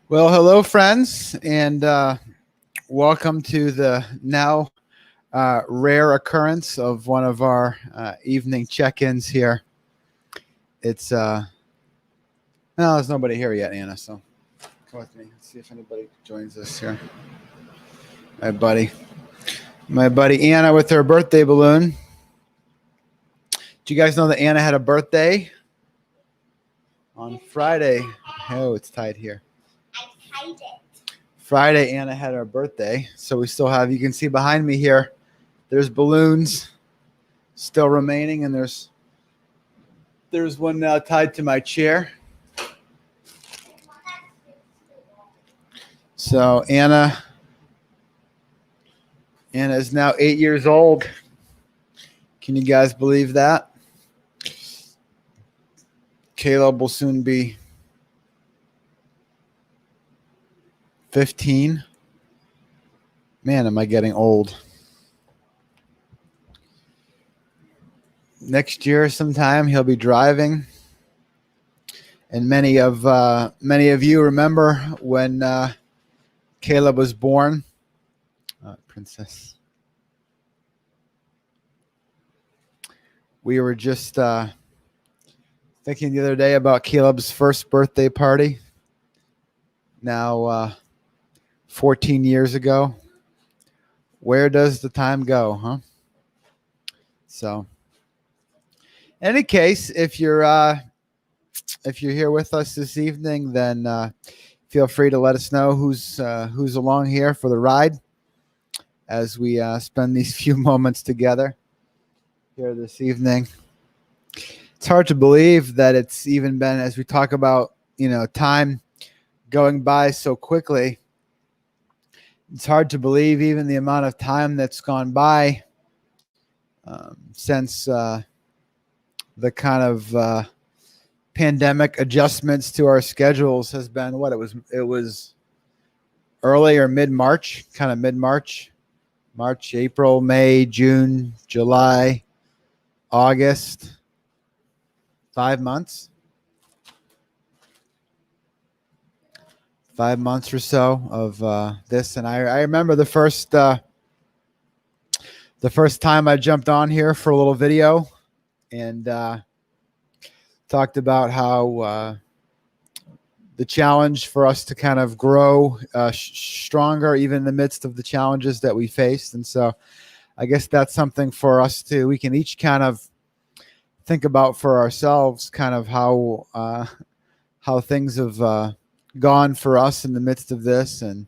Well, hello, friends, and welcome to the now rare occurrence of one of our evening check-ins here. It's no, there's nobody here yet, Anna. So come with me. Let's see if anybody joins us here. My buddy, my buddy Anna with her birthday balloon. Do you guys know that Anna had a birthday on Friday? Oh, it's tied here. I tied it. Friday, Anna had her birthday, so we still have. You can see behind me here. There's balloons still remaining, and there's one now tied to my chair. So Anna is now 8 years old. Can you guys believe that? Caleb will soon be 15. Man, am I getting old. Next year sometime he'll be driving. And many of you remember when Caleb was born. Princess. We were just thinking the other day about Caleb's first birthday party. Now 14 years ago. Where does the time go, huh? So, in any case, if you're here with us this evening, then feel free to let us know who's along here for the ride as we spend these few moments together here this evening. It's hard to believe that it's even been, as we talk about, time going by so quickly. It's hard to believe even the amount of time that's gone by since the kind of pandemic adjustments to our schedules has been what it was early or mid-March, kind of mid-March, March, April, May, June, July, August, 5 months. 5 months or so of this, and I remember the first time I jumped on here for a little video and talked about how the challenge for us to kind of grow stronger even in the midst of the challenges that we faced. And so I guess that's something for us we can each kind of think about for ourselves, kind of how things have gone for us in the midst of this, and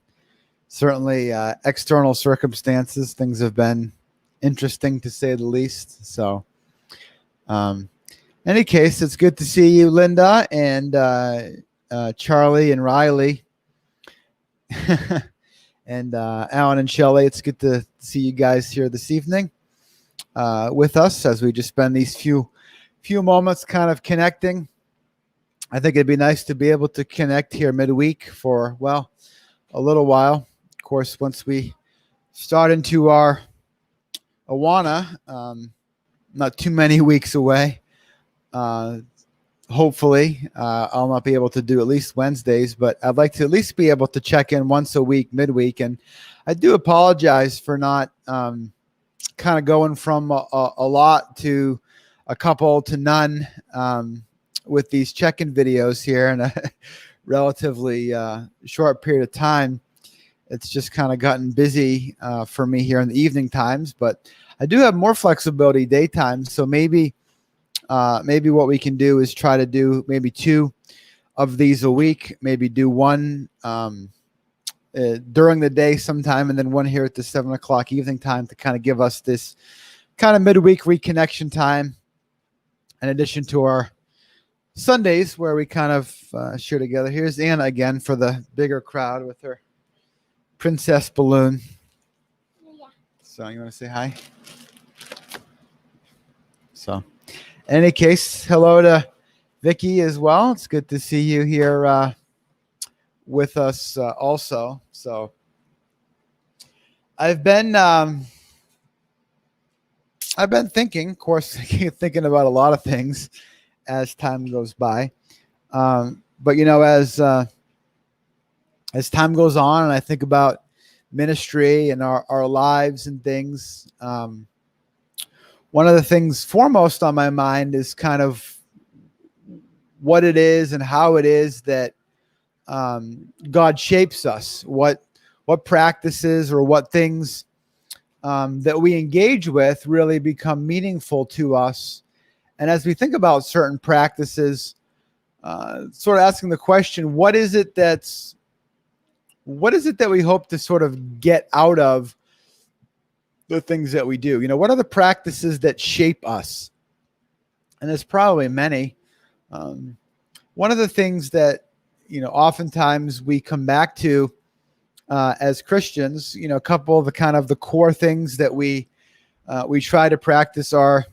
certainly external circumstances. Things have been interesting to say the least. So in any case, it's good to see you, Linda, and Charlie and Riley and Alan and Shelley. It's good to see you guys here this evening with us as we just spend these few moments kind of connecting. I think it'd be nice to be able to connect here midweek for, well, a little while. Of course, once we start into our Awana, not too many weeks away. Hopefully, I'll not be able to do at least Wednesdays, but I'd like to at least be able to check in once a week, midweek. And I do apologize for not kind of going from a lot to a couple to none with these check-in videos here in a relatively short period of time. It's just kind of gotten busy for me here in the evening times, but I do have more flexibility daytime. So maybe what we can do is try to do maybe 2 of these a week, maybe do one during the day sometime, and then one here at the 7 o'clock evening time to kind of give us this kind of midweek reconnection time, in addition to our Sundays where we kind of share together. Here's Anna again for the bigger crowd with her princess balloon. Yeah. So you want to say hi? So in any case, hello to Vicky as well. It's good to see you here with us also. So I've been thinking, of course, thinking about a lot of things as time goes by. But as as time goes on and I think about ministry and our lives and things, one of the things foremost on my mind is kind of what it is and how it is that God shapes us, what practices or what things that we engage with really become meaningful to us. And as we think about certain practices, sort of asking the question, what is it that we hope to sort of get out of the things that we do? What are the practices that shape us? And there's probably many. One of the things that, oftentimes we come back to as Christians, a couple of the kind of the core things that we try to practice are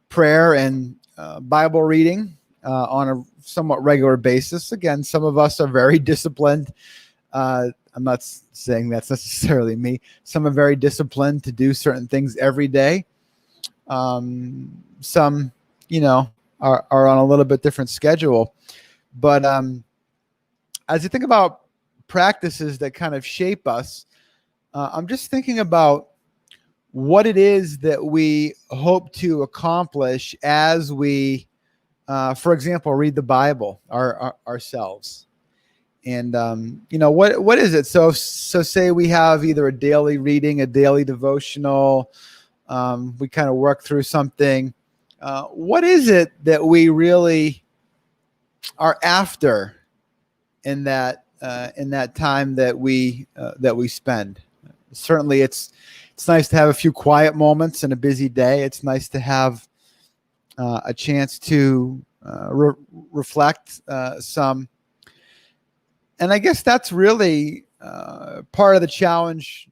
prayer and Bible reading on a somewhat regular basis. Again, some of us are very disciplined. I'm not saying that's necessarily me. Some are very disciplined to do certain things every day. Some, are on a little bit different schedule. But as you think about practices that kind of shape us, I'm just thinking about what it is that we hope to accomplish as we, for example, read the Bible ourselves. And, what is it? So say we have either a daily reading, a daily devotional, we kind of work through something. What is it that we really are after in that time that we spend? Certainly, it's nice to have a few quiet moments in a busy day. It's nice to have a chance to reflect some. And I guess that's really part of the challenge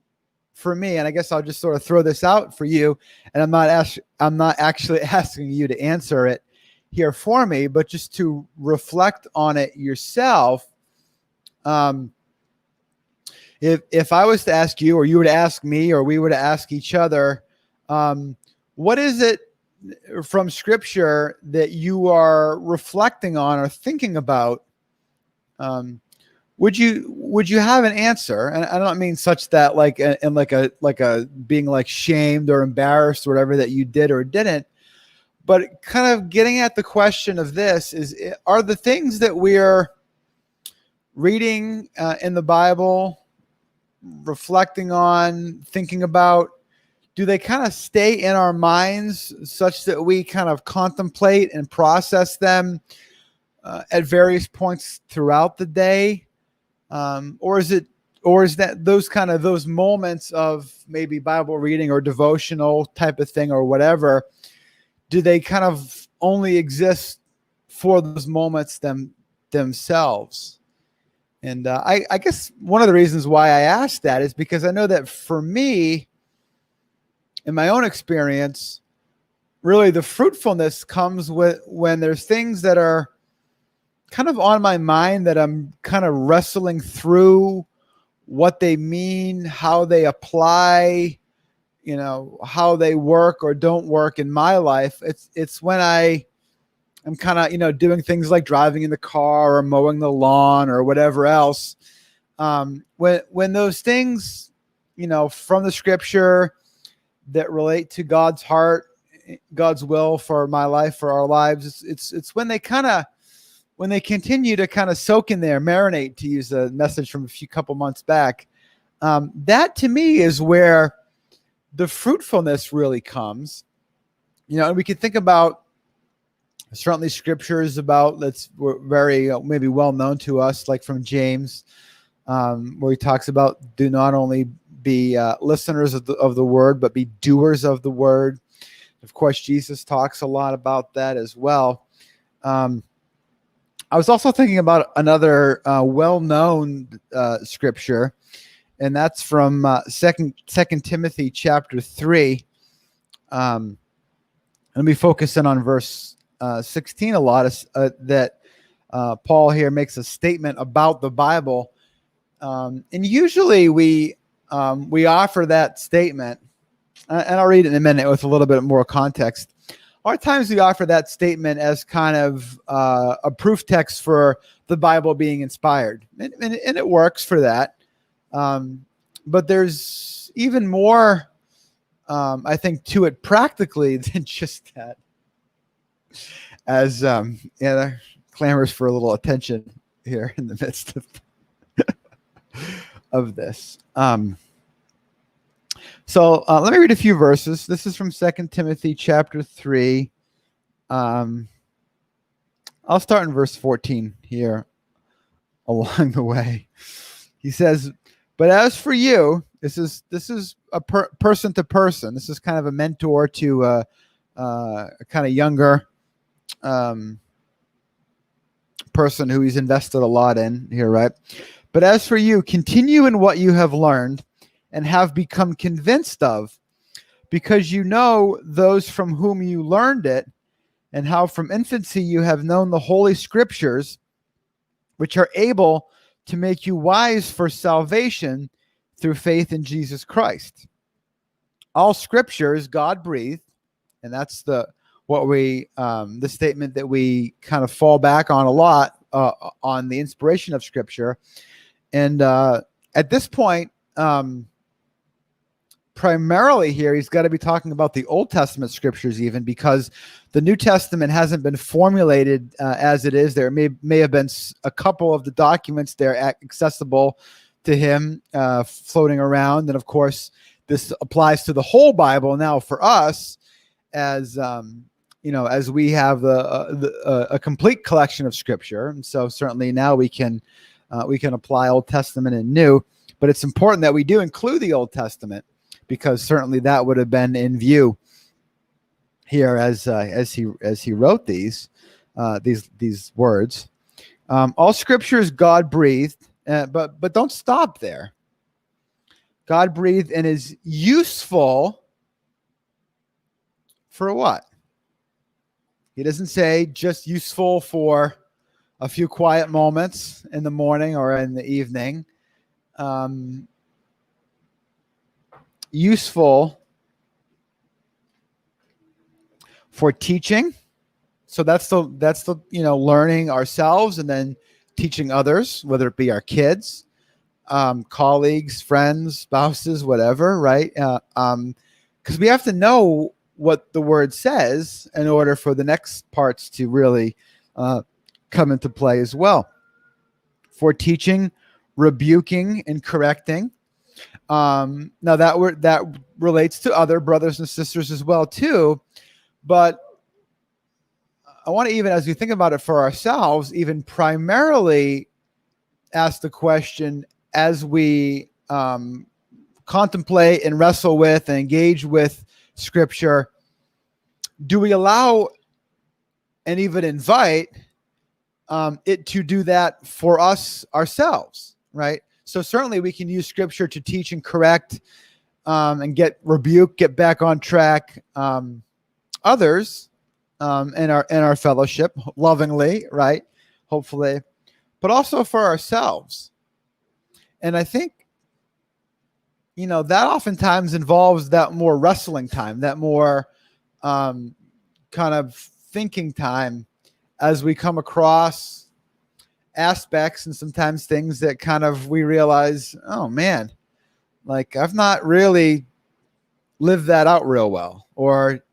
for me. And I guess I'll just sort of throw this out for you. And I'm not actually asking you to answer it here for me, but just to reflect on it yourself. If I was to ask you, or you were to ask me, or we were to ask each other, what is it from Scripture that you are reflecting on or thinking about? Would you have an answer? And I don't mean such that like a being like shamed or embarrassed or whatever that you did or didn't, but kind of getting at the question of this are the things that we're reading in the Bible, reflecting on, thinking about, do they kind of stay in our minds such that we kind of contemplate and process them at various points throughout the day? Or is that those moments of maybe Bible reading or devotional type of thing or whatever, do they kind of only exist for those moments themselves? And I guess one of the reasons why I asked that is because I know that for me, in my own experience, really the fruitfulness comes when there's things that are kind of on my mind that I'm kind of wrestling through what they mean, how they apply, how they work or don't work in my life. It's when I'm kind of, doing things like driving in the car or mowing the lawn or whatever else. When those things, from the Scripture that relate to God's heart, God's will for my life, for our lives, it's when they continue to kind of soak in there, marinate, to use a message from a couple months back. That to me is where the fruitfulness really comes. And we could think about certainly scriptures that's very maybe well known to us, like from James, where he talks about do not only be listeners of the word, but be doers of the word. Of course, Jesus talks a lot about that as well. I was also thinking about another well-known scripture, and that's from Second Timothy chapter 3. Let me focus in on verse 16 a lot. That Paul here makes a statement about the Bible, and usually we offer that statement, and I'll read it in a minute with a little bit more context. A lot of times we offer that statement as kind of a proof text for the Bible being inspired, and it works for that. But there's even more, I think, to it practically than just that. As clamors for a little attention here in the midst of this. So let me read a few verses. This is from 2 Timothy chapter 3. I'll start in verse 14 here along the way. He says, "But as for you," this is a person to person. This is kind of a mentor to a kind of younger person who he's invested a lot in here, right? "But as for you, continue in what you have learned and have become convinced of, because you know those from whom you learned it, and how from infancy you have known the Holy Scriptures, which are able to make you wise for salvation through faith in Jesus Christ. All Scripture is God-breathed," and that's the statement that we kind of fall back on a lot, on the inspiration of Scripture. And at this point, primarily here, he's got to be talking about the Old Testament Scriptures, even because the New Testament hasn't been formulated as it is. There may have been a couple of the documents there accessible to him, floating around. And of course, this applies to the whole Bible now for us, as as we have a complete collection of Scripture. And so certainly now we can apply Old Testament and New, but it's important that we do include the Old Testament, because certainly that would have been in view here as he wrote these words. All Scripture is God breathed, but don't stop there. God breathed and is useful for what? He doesn't say just useful for a few quiet moments in the morning or in the evening. Useful for teaching. So that's the learning ourselves and then teaching others, whether it be our kids, colleagues, friends, spouses, whatever, right? Because we have to know what the word says in order for the next parts to really come into play as well. For teaching, rebuking, and correcting. Now that relates to other brothers and sisters as well too, but I want to, even as we think about it for ourselves, even primarily ask the question, as we contemplate and wrestle with and engage with Scripture, do we allow and even invite it to do that for us ourselves, right? So certainly we can use Scripture to teach and correct, and get back on track others in our fellowship, lovingly, right? Hopefully, but also for ourselves. And I think, that oftentimes involves that more wrestling time, that more kind of thinking time, as we come across aspects and sometimes things that kind of we realize, oh man, like I've not really lived that out real well. Or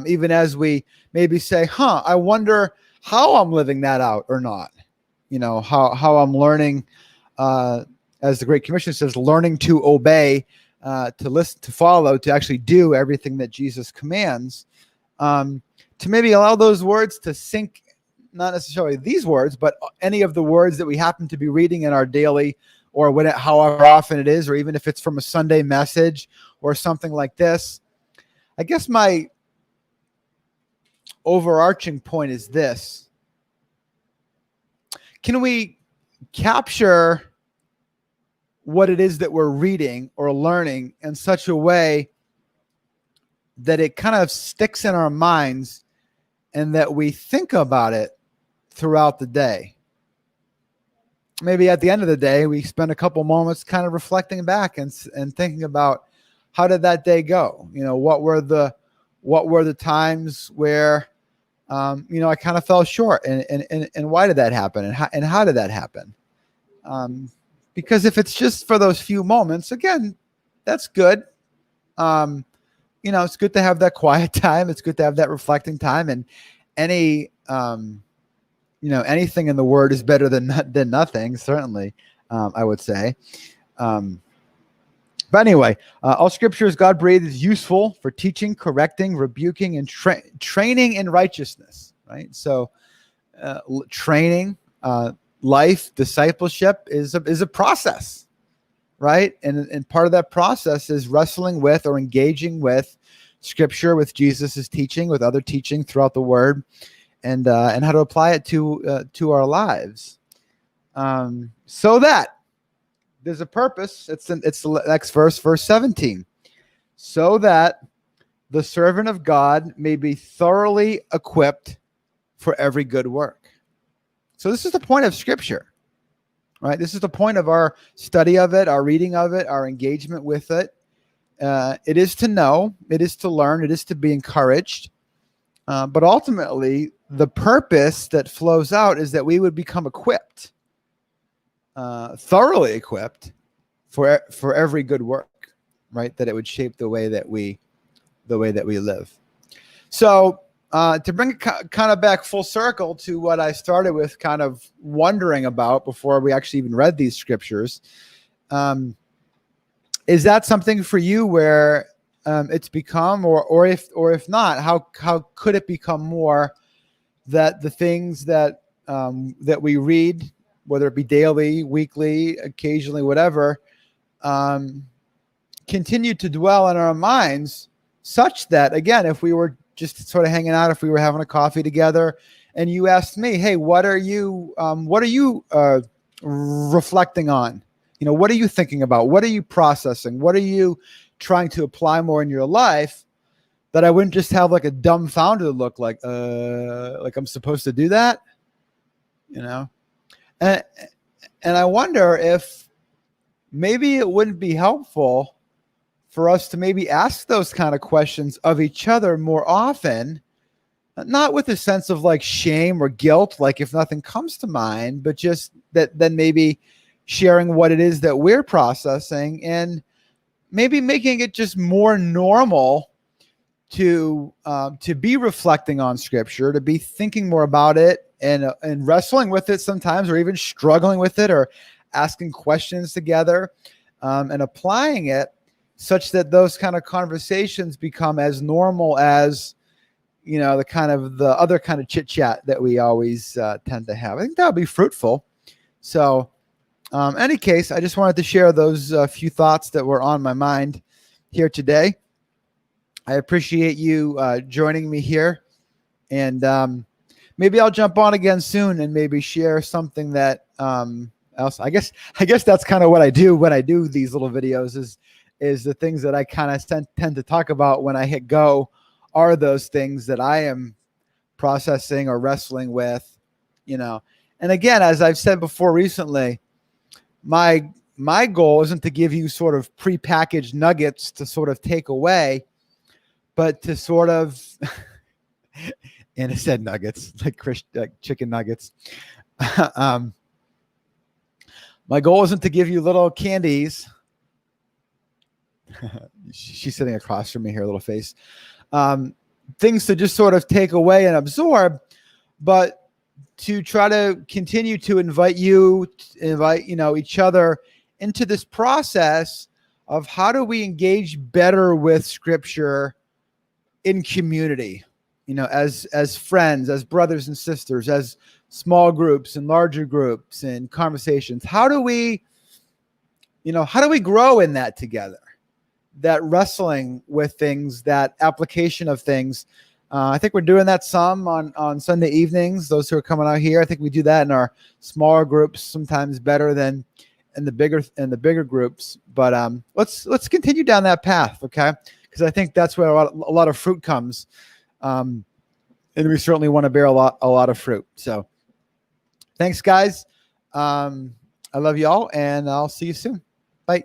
even as we maybe say, I wonder how I'm living that out or not. How I'm learning, as the Great Commission says, learning to obey, to listen, to follow, to actually do everything that Jesus commands, to maybe allow those words to sink. Not necessarily these words, but any of the words that we happen to be reading in our daily, or however often it is, or even if it's from a Sunday message or something like this. I guess my overarching point is this: can we capture what it is that we're reading or learning in such a way that it kind of sticks in our minds and that we think about it throughout the day? Maybe at the end of the day, we spend a couple moments kind of reflecting back and thinking about, how did that day go? What were the what were the times where, I kind of fell short, and why did that happen, and how did that happen? Because if it's just for those few moments, again, that's good. It's good to have that quiet time. It's good to have that reflecting time, and any, anything in the Word is better than nothing. Certainly, I would say. But anyway, all Scripture is God breathed, is useful for teaching, correcting, rebuking, and training in righteousness. Right. So, training, life, discipleship is a process. Right. And part of that process is wrestling with or engaging with Scripture, with Jesus's teaching, with other teaching throughout the Word, and how to apply it to our lives, so that there's a purpose. It's the next verse 17. So that the servant of God may be thoroughly equipped for every good work. So this is the point of Scripture. Right. This is the point of our study of it, our reading of it, our engagement with it. It is to know, it is to learn, it is to be encouraged. But ultimately, the purpose that flows out is that we would become equipped, thoroughly equipped for every good work. Right. That it would shape the way that we live. So, to bring it kind of back full circle to what I started with kind of wondering about before we actually even read these scriptures, is that something for you where it's become, or if not, how could it become more that the things that we read, whether it be daily, weekly, occasionally, whatever, continue to dwell in our minds, such that, again, if we were just sort of hanging out, if we were having a coffee together and you asked me, hey, what are you reflecting on? What are you thinking about? What are you processing? What are you trying to apply more in your life? That I wouldn't just have like a dumbfounded look, like I'm supposed to do that, and I wonder if maybe it wouldn't be helpful for us to maybe ask those kind of questions of each other more often, not with a sense of like shame or guilt, like if nothing comes to mind, but just that then maybe sharing what it is that we're processing and maybe making it just more normal to be reflecting on Scripture, to be thinking more about it and wrestling with it sometimes, or even struggling with it, or asking questions together, and applying it, such that those kind of conversations become as normal as, the other kind of chit chat that we always tend to have. I think that would be fruitful. So, any case, I just wanted to share those few thoughts that were on my mind here today. I appreciate you joining me here, and maybe I'll jump on again soon and maybe share something that else. I guess that's kind of what I do when I do these little videos, is the things that I kind of tend to talk about when I hit go are those things that I am processing or wrestling with, And again, as I've said before recently, my goal isn't to give you sort of prepackaged nuggets to sort of take away, but to sort of, and I said nuggets, like chicken nuggets. My goal isn't to give you little candies. She's sitting across from me here, little face. Things to just sort of take away and absorb, but to try to continue to invite each other into this process of how do we engage better with Scripture in community, as friends, as brothers and sisters, as small groups and larger groups and conversations. How do we grow in that together? That wrestling with things, that application of things. I think we're doing that some on Sunday evenings. Those who are coming out here, I think we do that in our smaller groups sometimes better than in the bigger groups. But let's continue down that path, okay? Because I think that's where a lot of fruit comes, and we certainly want to bear a lot of fruit. So, thanks, guys. I love you all, and I'll see you soon. Bye.